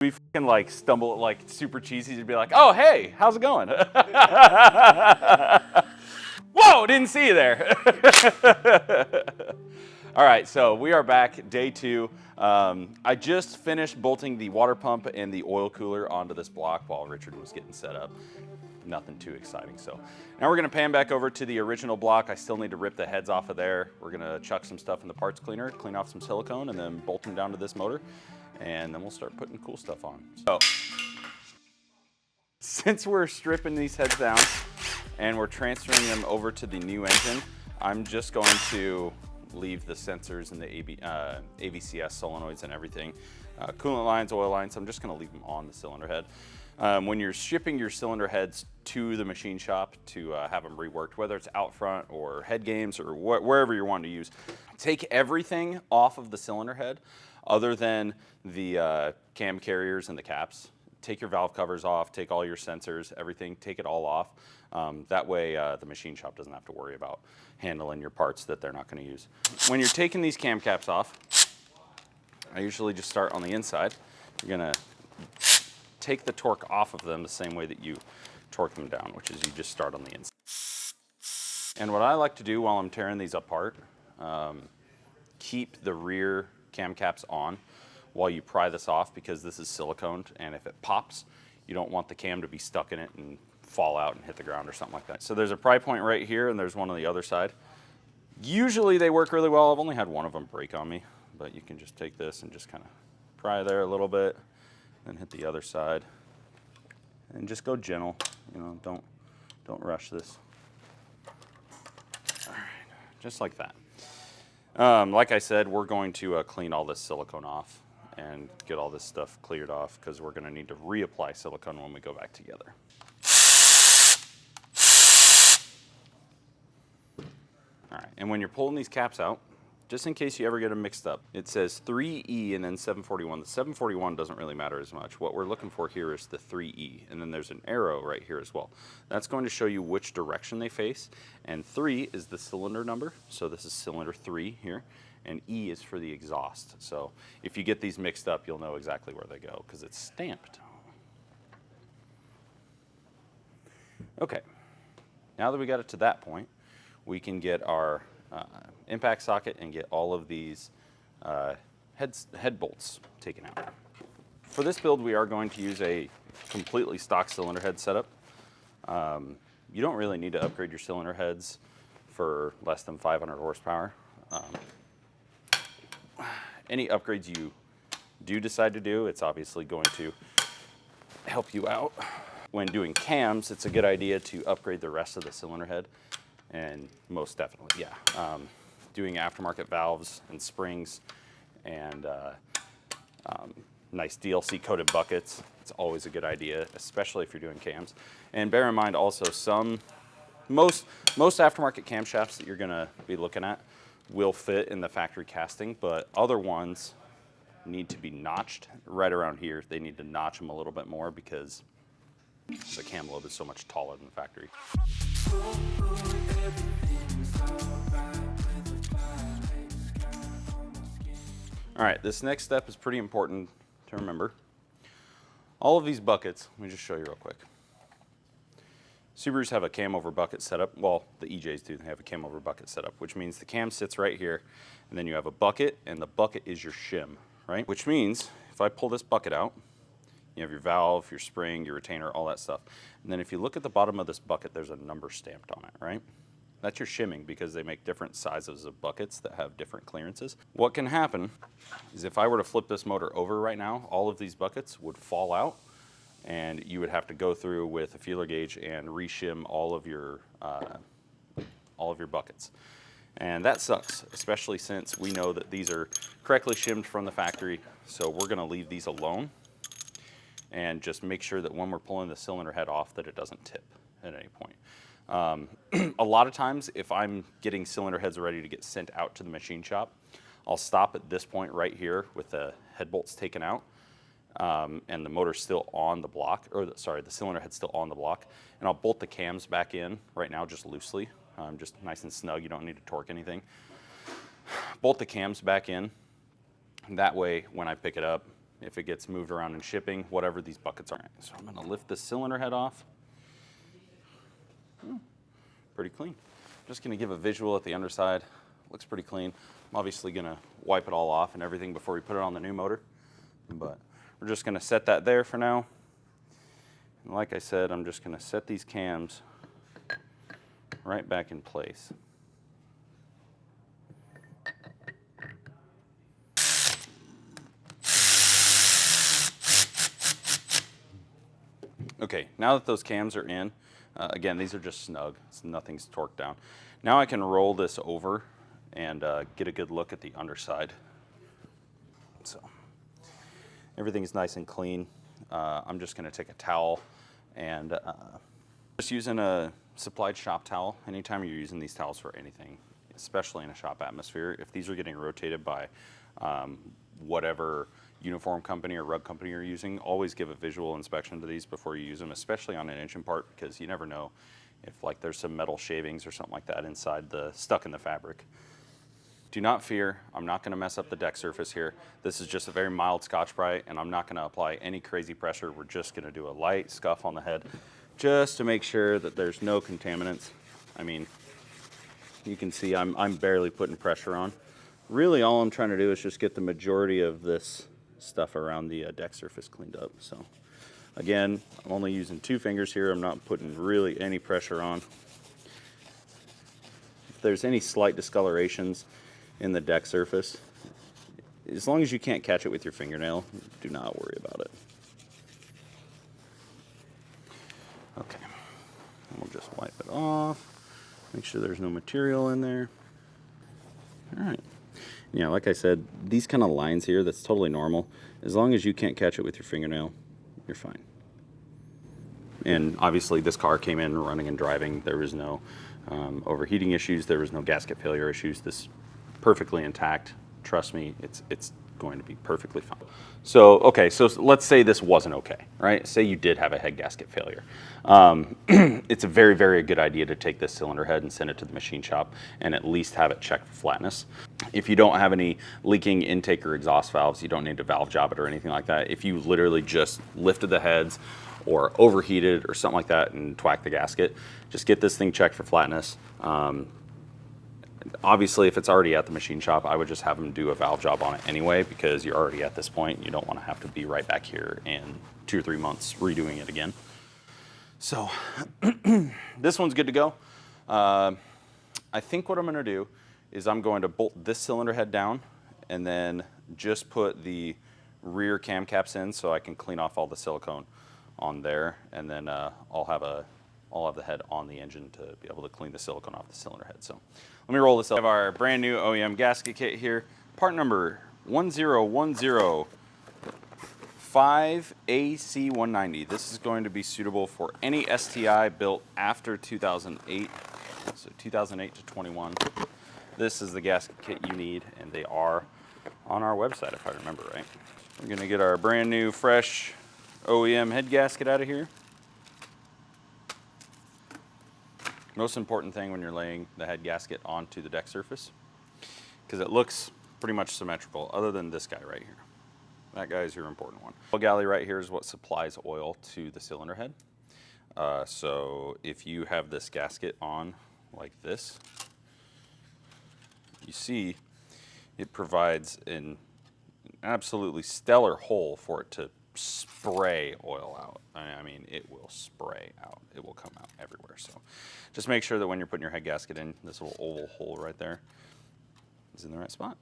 We fucking like stumble like super cheesy to be like, oh hey, how's it going? Whoa, didn't see you there. All right, so we are back, day 2. I just finished bolting the water pump and the oil cooler onto this block while Richard was getting set up. Nothing too exciting. So now we're gonna pan back over to the original block. I still need to rip the heads off of there. We're gonna chuck some stuff in the parts cleaner, clean off some silicone, and then bolt them down to this motor. And then we'll start putting cool stuff on. So since we're stripping these heads down and we're transferring them over to the new engine, I'm just going to leave the sensors and the AVCS solenoids and everything, coolant lines, oil lines, I'm just gonna leave them on the cylinder head. When you're shipping your cylinder heads to the machine shop to have them reworked, whether it's out front or head games or wherever you're wanting to use, take everything off of the cylinder head other than the cam carriers and the caps. Take your valve covers off, take all your sensors, everything, take it all off. That way the machine shop doesn't have to worry about handling your parts that they're not gonna use. When you're taking these cam caps off, I usually just start on the inside. You're gonna take the torque off of them the same way that you torque them down, which is you just start on the inside. And what I like to do while I'm tearing these apart, keep the rear cam caps on while you pry this off, because this is siliconed, and if it pops, you don't want the cam to be stuck in it and fall out and hit the ground or something like that. So there's a pry point right here and there's one on the other side. Usually they work really well. I've only had one of them break on me, but you can just take this and just kind of pry there a little bit, then hit the other side, and just go gentle. You know, don't rush this. All right, just like that. Like I said, we're going to clean all this silicone off and get all this stuff cleared off, because we're going to need to reapply silicone when we go back together. All right, and when you're pulling these caps out, just in case you ever get them mixed up, it says 3E and then 741. The 741 doesn't really matter as much. What we're looking for here is the 3E, and then there's an arrow right here as well. That's going to show you which direction they face, and 3 is the cylinder number, so this is cylinder 3 here, and E is for the exhaust. So if you get these mixed up, you'll know exactly where they go, because it's stamped. Okay, now that we got it to that point, we can get our impact socket and get all of these head bolts taken out. For this build, we are going to use a completely stock cylinder head setup. You don't really need to upgrade your cylinder heads for less than 500 horsepower. Any upgrades you do decide to do, it's obviously going to help you out. When doing cams, it's a good idea to upgrade the rest of the cylinder head. And most definitely, yeah. Doing aftermarket valves and springs and nice DLC coated buckets, it's always a good idea, especially if you're doing cams. And bear in mind also, most aftermarket camshafts that you're gonna be looking at will fit in the factory casting, but other ones need to be notched right around here. They need to notch them a little bit more because the cam lobe is so much taller than the factory. All right, this next step is pretty important to remember. All of these buckets, let me just show you real quick. Subarus have a cam over bucket setup. Well, the EJs do, they have a cam over bucket setup, which means the cam sits right here, and then you have a bucket, and the bucket is your shim, right? Which means if I pull this bucket out, you have your valve, your spring, your retainer, all that stuff. And then if you look at the bottom of this bucket, there's a number stamped on it, right? That's your shimming, because they make different sizes of buckets that have different clearances. What can happen is if I were to flip this motor over right now, all of these buckets would fall out, and you would have to go through with a feeler gauge and reshim all of your buckets. And that sucks, especially since we know that these are correctly shimmed from the factory. So we're gonna leave these alone and just make sure that when we're pulling the cylinder head off that it doesn't tip at any point. A lot of times if I'm getting cylinder heads ready to get sent out to the machine shop, I'll stop at this point right here with the head bolts taken out and the motor's still on the block, or the cylinder head's still on the block, and I'll bolt the cams back in right now just loosely, just nice and snug, you don't need to torque anything. Bolt the cams back in, that way when I pick it up, if it gets moved around in shipping, whatever these buckets are. So I'm gonna lift the cylinder head off. Pretty clean. Just gonna give a visual at the underside. Looks pretty clean. I'm obviously gonna wipe it all off and everything before we put it on the new motor, but we're just gonna set that there for now. And like I said, I'm just gonna set these cams right back in place. Okay, now that those cams are in, again, these are just snug, so nothing's torqued down. Now I can roll this over and get a good look at the underside. So everything's nice and clean. I'm just gonna take a towel and just using a supplied shop towel. Anytime you're using these towels for anything, especially in a shop atmosphere, if these are getting rotated by whatever uniform company or rug company you're using, always give a visual inspection to these before you use them, especially on an engine part, because you never know if like there's some metal shavings or something like that inside stuck in the fabric. Do not fear, I'm not gonna mess up the deck surface here. This is just a very mild Scotch-Brite, and I'm not gonna apply any crazy pressure. We're just gonna do a light scuff on the head just to make sure that there's no contaminants. I mean, you can see I'm barely putting pressure on. Really all I'm trying to do is just get the majority of this stuff around the deck surface cleaned up. So again, I'm only using 2 fingers here. I'm not putting really any pressure on. If there's any slight discolorations in the deck surface, as long as you can't catch it with your fingernail, do not worry about it. Okay, we'll just wipe it off, make sure there's no material in there. All right. Yeah, like I said, these kind of lines here, that's totally normal. As long as you can't catch it with your fingernail, you're fine. And obviously this car came in running and driving. There was no overheating issues. There was no gasket failure issues. This perfectly intact. Trust me, it's going to be perfectly fine. So, okay, so let's say this wasn't okay, right? Say you did have a head gasket failure. It's a very, very good idea to take this cylinder head and send it to the machine shop and at least have it checked for flatness. If you don't have any leaking intake or exhaust valves, you don't need to valve job it or anything like that. If you literally just lifted the heads or overheated or something like that and twacked the gasket, just get this thing checked for flatness. Obviously, if it's already at the machine shop, I would just have them do a valve job on it anyway, because you're already at this point. You don't want to have to be right back here in 2 or 3 months redoing it again. So this one's good to go. I think what I'm going to do is I'm going to bolt this cylinder head down and then just put the rear cam caps in so I can clean off all the silicone on there, and then I'll have the head on the engine to be able to clean the silicone off the cylinder head. So let me roll this up. We have our brand new OEM gasket kit here. Part number 10105AC190. This is going to be suitable for any STI built after 2008, so 2008 to 21. This is the gasket kit you need, and they are on our website if I remember right. We're gonna get our brand new fresh OEM head gasket out of here. Most important thing when you're laying the head gasket onto the deck surface, because it looks pretty much symmetrical other than this guy right here. That guy is your important one. The galley right here is what supplies oil to the cylinder head. So if you have this gasket on like this, you see it provides an absolutely stellar hole for it to spray oil out. I mean, it will spray out. It will come out everywhere. So just make sure that when you're putting your head gasket in, this little oval hole right there is in the right spot.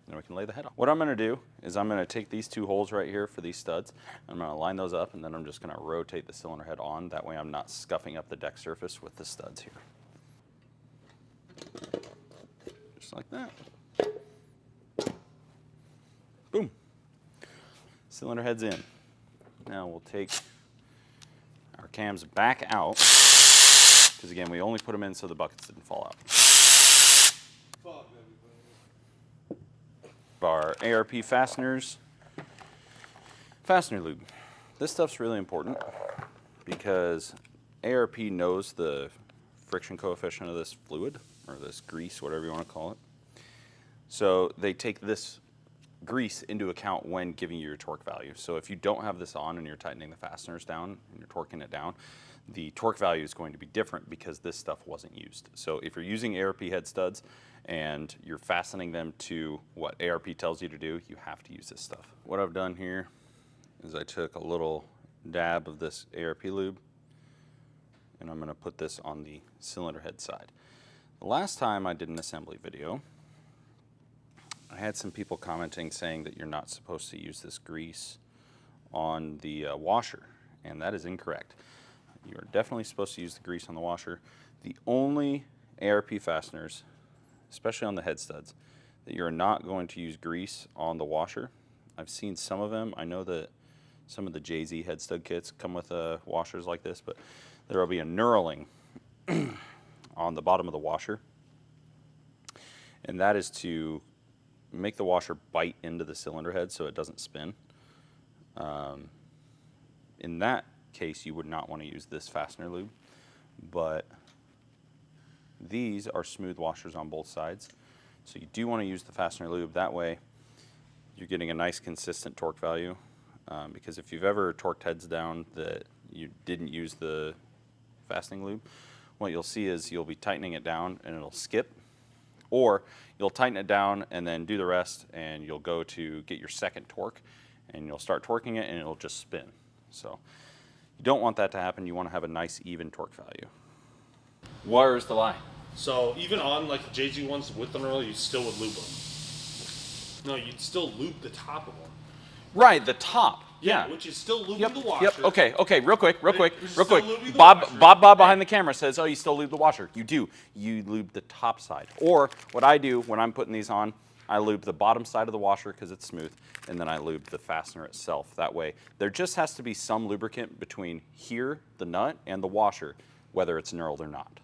Then we can lay the head on. What I'm gonna do is I'm gonna take these 2 holes right here for these studs. I'm gonna line those up, and then I'm just gonna rotate the cylinder head on. That way I'm not scuffing up the deck surface with the studs here. Just like that. Boom. Cylinder head's in. Now we'll take our cams back out, because again, we only put them in so the buckets didn't fall out. Our ARP fasteners, fastener lube. This stuff's really important because ARP knows the friction coefficient of this fluid, or this grease, whatever you want to call it. So they take this grease into account when giving you your torque value. So if you don't have this on and you're tightening the fasteners down and you're torquing it down, the torque value is going to be different because this stuff wasn't used. So if you're using ARP head studs and you're fastening them to what ARP tells you to do, you have to use this stuff. What I've done here is I took a little dab of this ARP lube and I'm going to put this on the cylinder head side. The last time I did an assembly video, I had some people commenting saying that you're not supposed to use this grease on the washer, and that is incorrect. You are definitely supposed to use the grease on the washer. The only ARP fasteners, especially on the head studs, that you're not going to use grease on the washer. I've seen some of them. I know that some of the JZ head stud kits come with washers like this, but there will be a knurling on the bottom of the washer, and that is to make the washer bite into the cylinder head so it doesn't spin. In that case, you would not want to use this fastener lube, but these are smooth washers on both sides, so you do want to use the fastener lube. That way you're getting a nice consistent torque value, because if you've ever torqued heads down that you didn't use the fastening lube, what you'll see is you'll be tightening it down and it'll skip, or you'll tighten it down and then do the rest, and you'll go to get your second torque and you'll start torquing it and it'll just spin. So you don't want that to happen. You want to have a nice even torque value. Where's the lie? So even on like the JZ ones with the knurl, you still would lube them. No, you'd still lube the top of them. Right, the top. Yeah. Which is still lubing Yep, the washer. yep. Okay, real quick. still lubing the Bob washer. behind the camera says, oh, you still lube the washer. You do. You lube the top side. Or what I do when I'm putting these on, I lube the bottom side of the washer because it's smooth, and then I lube the fastener itself. That way, there just has to be some lubricant between here, the nut, and the washer, whether it's knurled or not.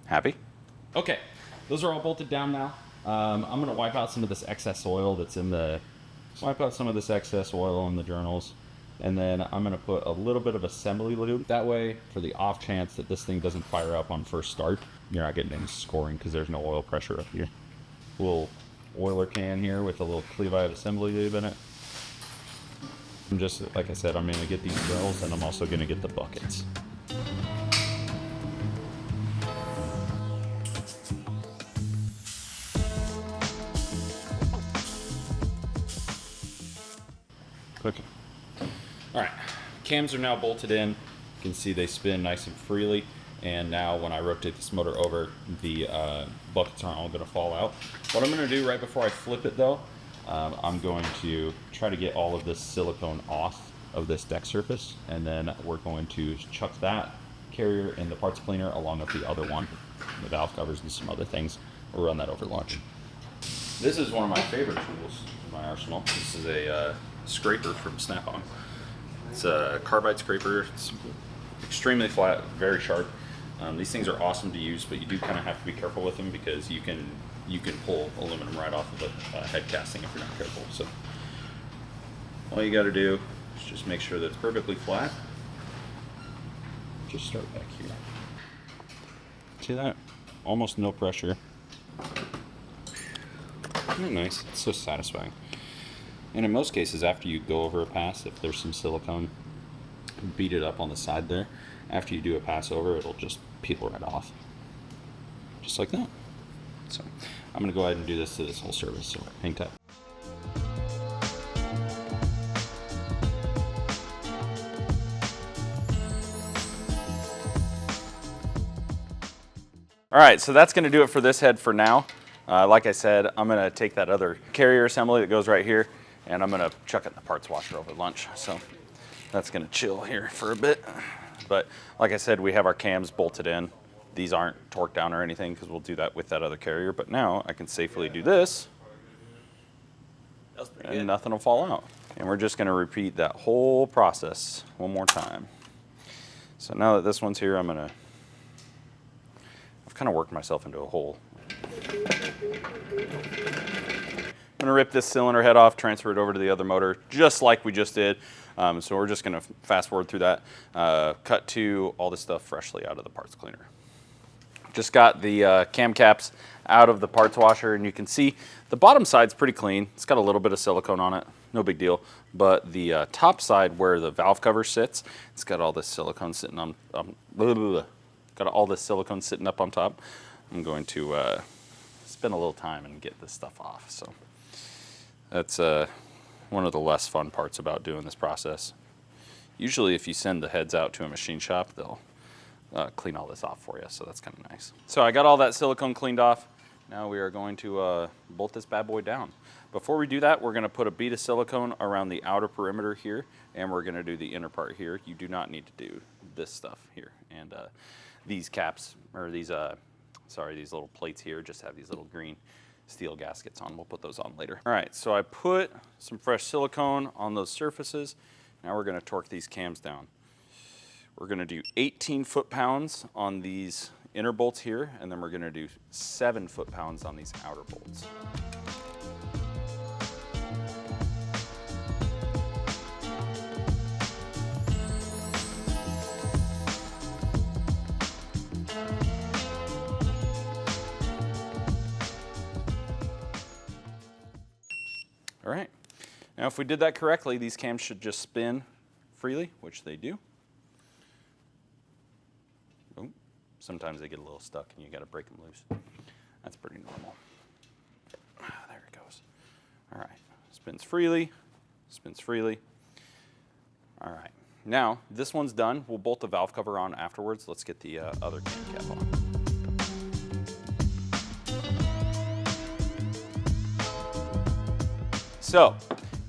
Happy? Okay, those are all bolted down now. I'm gonna wipe out some of this excess oil that's in the journals, and then I'm gonna put a little bit of assembly lube. That way, for the off chance that this thing doesn't fire up on first start, you're not getting any scoring because there's no oil pressure up here. Little oiler can here with a little Cleveite assembly lube in it. I'm just, like I said, I'm gonna get these drills and I'm also gonna get the buckets. Okay. All right, cams are now bolted in. You can see they spin nice and freely. And now when I rotate this motor over, the buckets aren't all gonna fall out. What I'm gonna do right before I flip it though, I'm going to try to get all of this silicone off of this deck surface, and then we're going to chuck that carrier in the parts cleaner along with the other one, the valve covers and some other things. We'll run that over lunch. This is one of my favorite tools in my arsenal. This is a scraper from Snap-on. It's a carbide scraper. It's extremely flat, very sharp. These things are awesome to use, but you do kind of have to be careful with them because you can pull aluminum right off of a head casting if you're not careful. So all you got to do is just make sure that it's perfectly flat. Just start back here. See that? Almost no pressure. Isn't that nice? It's so satisfying. And in most cases, after you go over a pass, if there's some silicone, beat it up on the side there. After you do a pass over, it'll just peel right off. Just like that. So I'm gonna go ahead and do this to this whole surface, so hang tight. All right, so that's gonna do it for this head for now. Like I said, I'm gonna take that other carrier assembly that goes right here, and I'm gonna chuck it in the parts washer over lunch. So that's gonna chill here for a bit. But like I said, we have our cams bolted in. These aren't torqued down or anything because we'll do that with that other carrier. But now I can safely do this, and nothing will fall out. And we're just gonna repeat that whole process one more time. So now that this one's here, I've kind of worked myself into a hole. I'm gonna rip this cylinder head off, transfer it over to the other motor, just like we just did. So we're just gonna fast forward through that, cut to all this stuff freshly out of the parts cleaner. Just got the cam caps out of the parts washer, and you can see the bottom side's pretty clean. It's got a little bit of silicone on it, no big deal. But the top side where the valve cover sits, it's got all this silicone sitting on, got all this silicone sitting up on top. I'm going to spend a little time and get this stuff off. So that's one of the less fun parts about doing this process. Usually if you send the heads out to a machine shop, they'll clean all this off for you, so that's kind of nice. So I got all that silicone cleaned off. Now we are going to bolt this bad boy down. Before we do that, we're going to put a bead of silicone around the outer perimeter here, and we're going to do the inner part here. You do not need to do this stuff here. And these caps, or these, sorry, these little plates here just have these little green steel gaskets on. We'll put those on later. All right, so I put some fresh silicone on those surfaces. Now we're going to torque these cams down. We're going to do 18 foot-pounds on these inner bolts here, and then we're going to do 7 foot-pounds on these outer bolts. All right. Now, if we did that correctly, these cams should just spin freely, which they do. Oh, sometimes they get a little stuck and you got to break them loose. That's pretty normal. There it goes. All right. Spins freely, spins freely. All right. Now, this one's done. We'll bolt the valve cover on afterwards. Let's get the other cam cap on. So,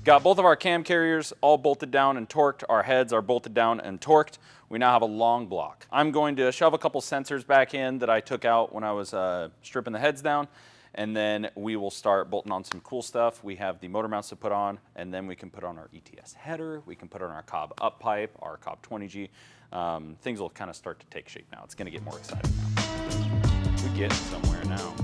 got both of our cam carriers all bolted down and torqued. Our heads are bolted down and torqued. We now have a long block. I'm going to shove a couple sensors back in that I took out when I was stripping the heads down, and then we will start bolting on some cool stuff. We have the motor mounts to put on, and then we can put on our ETS header. We can put on our Cobb up pipe, our Cobb 20G. Things will kind of start to take shape now. It's going to get more exciting now. We're getting somewhere now.